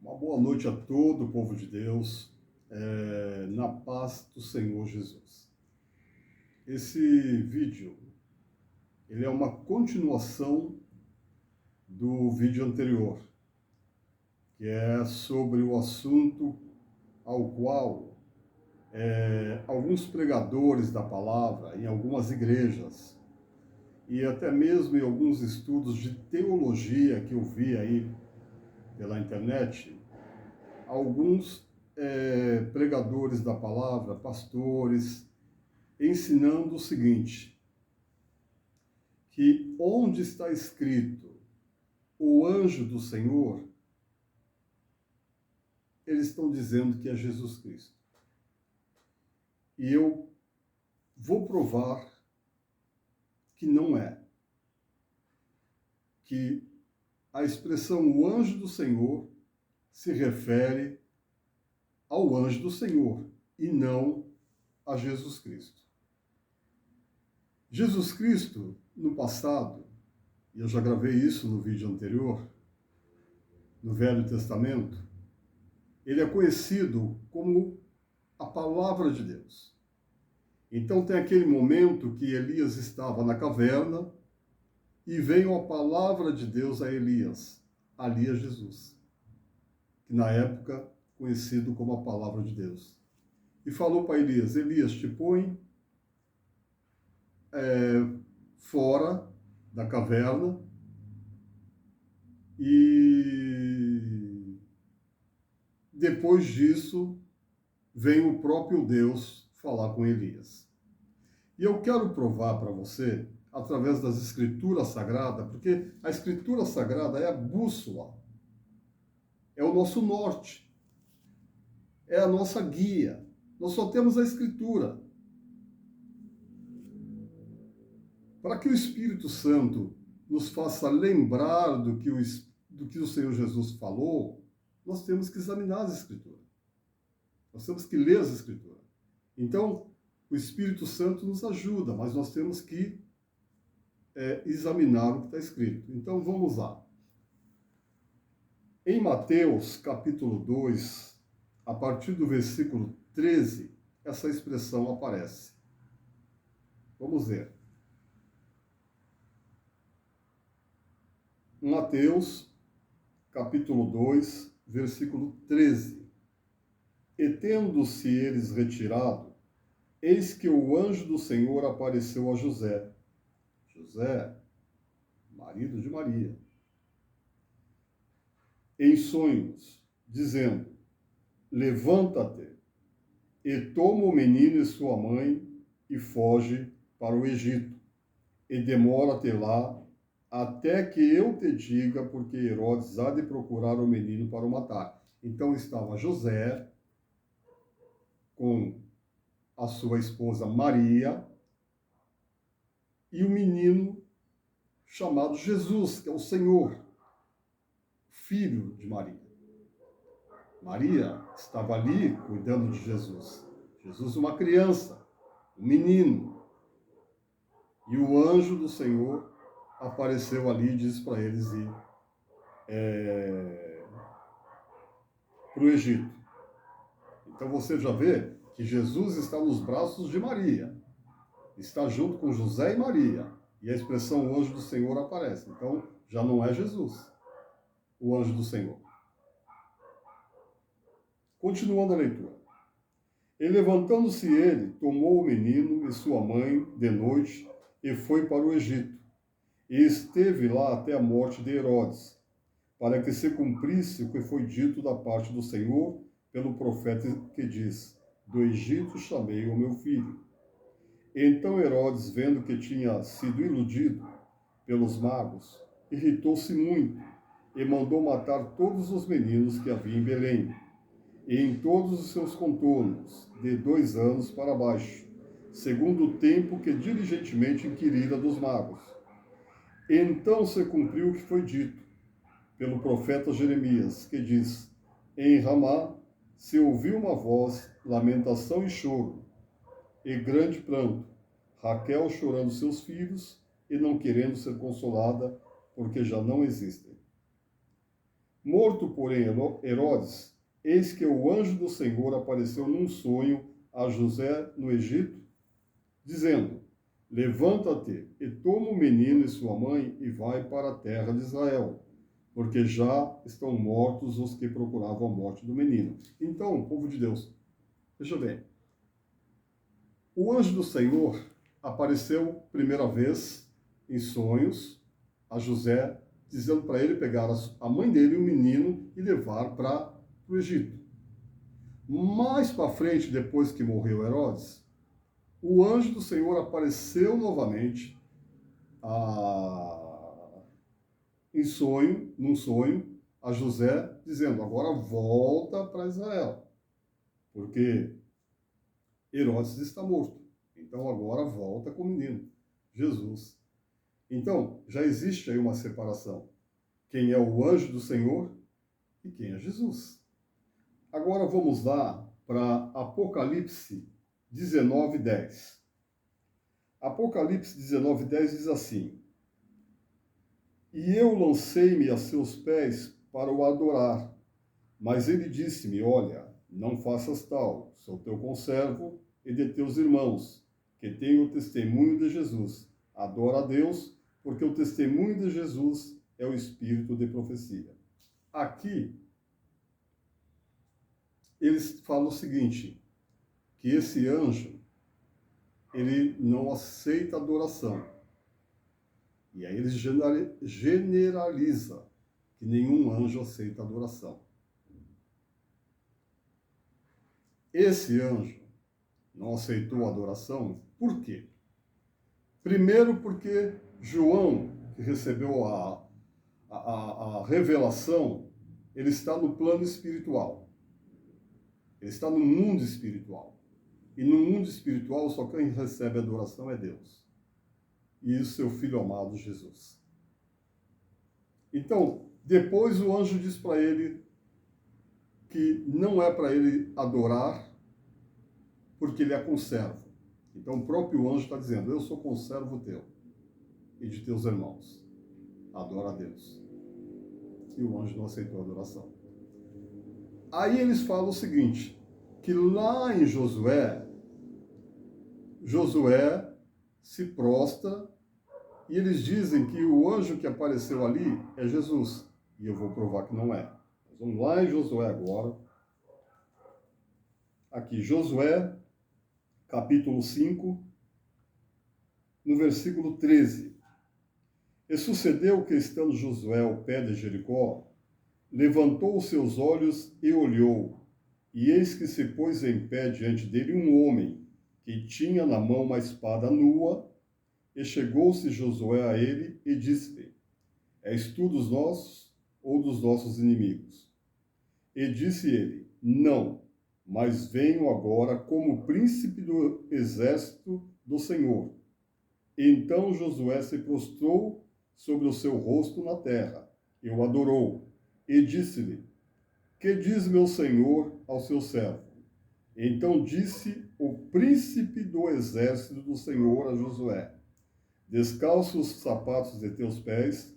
Uma boa noite a todo o povo de Deus, na paz do Senhor Jesus. Esse vídeo, ele é uma continuação do vídeo anterior, que é sobre o assunto ao qual alguns pregadores da palavra, em algumas igrejas, e até mesmo em alguns estudos de teologia que eu vi aí pela internet, alguns pregadores da palavra, pastores, ensinando o seguinte, que onde está escrito o anjo do Senhor, eles estão dizendo que é Jesus Cristo. E eu vou provar que não é. Que a expressão o anjo do Senhor se refere ao anjo do Senhor e não a Jesus Cristo. Jesus Cristo, no passado, e eu já gravei isso no vídeo anterior, no Velho Testamento, ele é conhecido como a palavra de Deus. Então tem aquele momento que Elias estava na caverna e veio a palavra de Deus a Elias, ali é Jesus, que na época conhecido como a palavra de Deus. E falou para Elias, Elias, te põe fora da caverna e depois disso vem o próprio Deus falar com Elias. E eu quero provar para você, através das Escrituras Sagradas, porque a Escritura Sagrada é a bússola, é o nosso norte, é a nossa guia. Nós só temos a Escritura. Para que o Espírito Santo nos faça lembrar do que o Senhor Jesus falou, nós temos que examinar as Escrituras. Nós temos que ler as Escrituras. Então, o Espírito Santo nos ajuda, mas nós temos que examinar o que está escrito. Então, vamos lá. Em Mateus, capítulo 2, a partir do versículo 13, essa expressão aparece. Vamos ver. Mateus, capítulo 2, versículo 13. E tendo-se eles retirado, eis que o anjo do Senhor apareceu a José. José, marido de Maria, em sonhos, dizendo, levanta-te e toma o menino e sua mãe e foge para o Egito, e demora-te lá até que eu te diga, porque Herodes há de procurar o menino para o matar. Então estava José com a sua esposa Maria e o menino chamado Jesus, que é o Senhor, filho de Maria. Maria estava ali cuidando de Jesus. Jesus, uma criança, um menino. E o anjo do Senhor apareceu ali e disse para eles ir para o Egito. Então você já vê que Jesus está nos braços de Maria. Está junto com José e Maria. E a expressão o anjo do Senhor aparece. Então já não é Jesus, o anjo do Senhor. Continuando a leitura. E levantando-se ele, tomou o menino e sua mãe de noite e foi para o Egito. E esteve lá até a morte de Herodes, para que se cumprisse o que foi dito da parte do Senhor pelo profeta que diz, do Egito chamei o meu filho. Então Herodes, vendo que tinha sido iludido pelos magos, irritou-se muito e mandou matar todos os meninos que havia em Belém, e em todos os seus contornos, de 2 anos para baixo, segundo o tempo que diligentemente inquirira dos magos. Então se cumpriu o que foi dito pelo profeta Jeremias, que diz, em Ramá se ouviu uma voz, lamentação e choro, e grande pranto, Raquel chorando seus filhos e não querendo ser consolada, porque já não existem. Morto, porém, Herodes, eis que o anjo do Senhor apareceu num sonho a José no Egito, dizendo: Levanta-te e toma o menino e sua mãe e vai para a terra de Israel, porque já estão mortos os que procuravam a morte do menino. Então, povo de Deus, veja bem, o anjo do Senhor apareceu primeira vez em sonhos a José, dizendo para ele pegar a mãe dele, o menino, e levar para o Egito. Mais para frente, depois que morreu Herodes, o anjo do Senhor apareceu novamente num sonho, a José, dizendo: agora volta para Israel, porque Herodes está morto. Então agora volta com o menino, Jesus. Então, já existe aí uma separação. Quem é o anjo do Senhor e quem é Jesus. Agora vamos lá para Apocalipse 19:10. Apocalipse 19:10 diz assim: E eu lancei-me a seus pés para o adorar. Mas ele disse-me: Olha, não faças tal, sou teu conservo e de teus irmãos, que têm o testemunho de Jesus. Adora a Deus, porque o testemunho de Jesus é o espírito de profecia. Aqui, eles falam o seguinte, que esse anjo, ele não aceita adoração. E aí eles generaliza que nenhum anjo aceita adoração. Esse anjo não aceitou a adoração, por quê? Primeiro porque João, que recebeu a revelação, ele está no plano espiritual. Ele está no mundo espiritual. E no mundo espiritual, só quem recebe adoração é Deus. E o seu Filho amado, Jesus. Então, depois o anjo diz para ele que não é para ele adorar, porque ele é conservo. Então, o próprio anjo está dizendo: eu sou conservo teu e de teus irmãos. Adora a Deus. E o anjo não aceitou a adoração. Aí eles falam o seguinte, que lá em Josué se prostra e eles dizem que o anjo que apareceu ali é Jesus. E eu vou provar que não é. Vamos lá em Josué agora. Aqui, Josué, capítulo 5, no versículo 13. E sucedeu que, estando Josué ao pé de Jericó, levantou os seus olhos e olhou, e eis que se pôs em pé diante dele um homem, que tinha na mão uma espada nua, e chegou-se Josué a ele e disse-lhe: És tu dos nossos ou dos nossos inimigos? E disse ele: Não, mas venho agora como príncipe do exército do Senhor. Então Josué se prostrou sobre o seu rosto na terra, e o adorou, e disse-lhe: Que diz meu senhor ao seu servo? Então disse o príncipe do exército do Senhor a Josué: Descalça os sapatos de teus pés,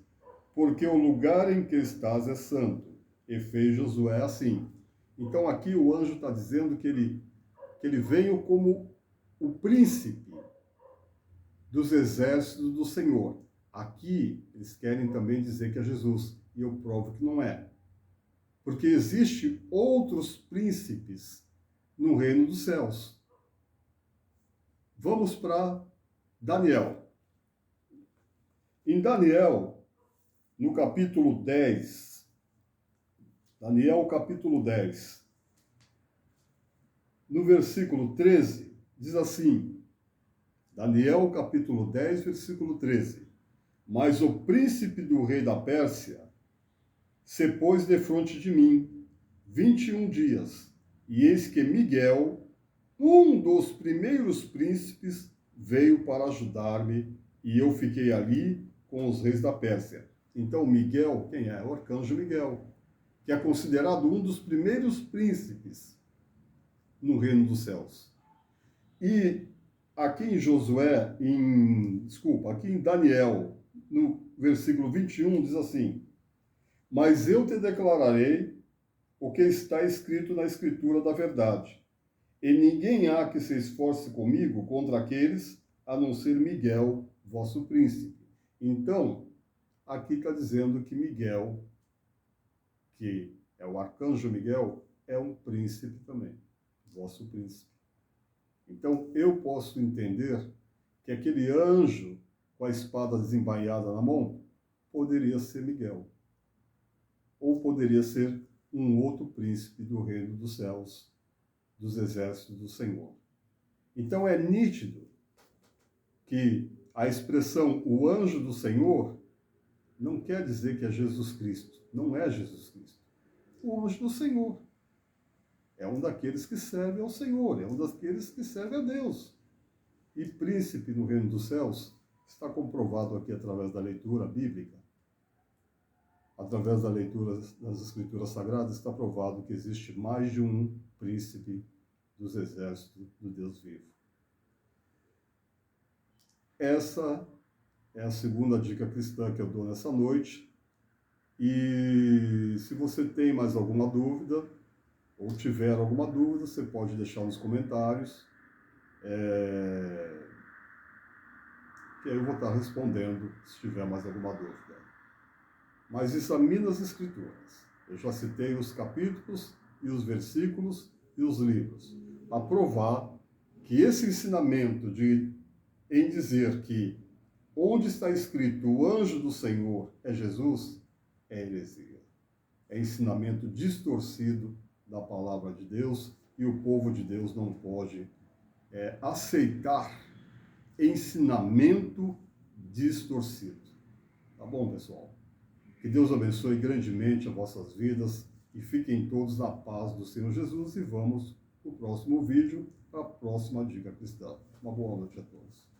porque o lugar em que estás é santo. E fez Josué assim. Então aqui o anjo está dizendo que ele veio como o príncipe dos exércitos do Senhor. Aqui eles querem também dizer que é Jesus, e eu provo que não é. Porque existe outros príncipes no reino dos céus. Vamos para Daniel. Em Daniel, no capítulo 10, Daniel capítulo 10, no versículo 13, diz assim, Daniel capítulo 10, versículo 13, Mas o príncipe do rei da Pérsia se pôs defronte de mim 21 dias, e eis que Miguel, um dos primeiros príncipes, veio para ajudar-me, e eu fiquei ali com os reis da Pérsia. Então Miguel, quem é? O arcanjo Miguel, que é considerado um dos primeiros príncipes no reino dos céus. E aqui em aqui em Daniel, no versículo 21, diz assim, Mas eu te declararei o que está escrito na Escritura da verdade. E ninguém há que se esforce comigo contra aqueles, a não ser Miguel, vosso príncipe. Então, aqui está dizendo que Miguel, que é o arcanjo Miguel, é um príncipe também, vosso príncipe. Então, eu posso entender que aquele anjo com a espada desembainhada na mão poderia ser Miguel. Ou poderia ser um outro príncipe do reino dos céus, dos exércitos do Senhor. Então, é nítido que a expressão o anjo do Senhor não quer dizer que é Jesus Cristo. Não é Jesus Cristo. O anjo do Senhor é um daqueles que serve ao Senhor, é um daqueles que serve a Deus. E príncipe no reino dos céus está comprovado aqui através da leitura bíblica. Através da leitura das Escrituras Sagradas está provado que existe mais de um príncipe dos exércitos do Deus vivo. Essa é a segunda dica cristã que eu dou nessa noite. E se você tem mais alguma dúvida, ou tiver alguma dúvida, você pode deixar nos comentários, que aí eu vou estar respondendo se tiver mais alguma dúvida. Mas examine as Escrituras. Eu já citei os capítulos e os versículos e os livros, para provar que esse ensinamento em dizer que onde está escrito o anjo do Senhor é Jesus, é heresia. É ensinamento distorcido da palavra de Deus e o povo de Deus não pode aceitar ensinamento distorcido. Tá bom, pessoal? Que Deus abençoe grandemente as vossas vidas e fiquem todos na paz do Senhor Jesus e vamos para o próximo vídeo, para a próxima dica cristã. Uma boa noite a todos.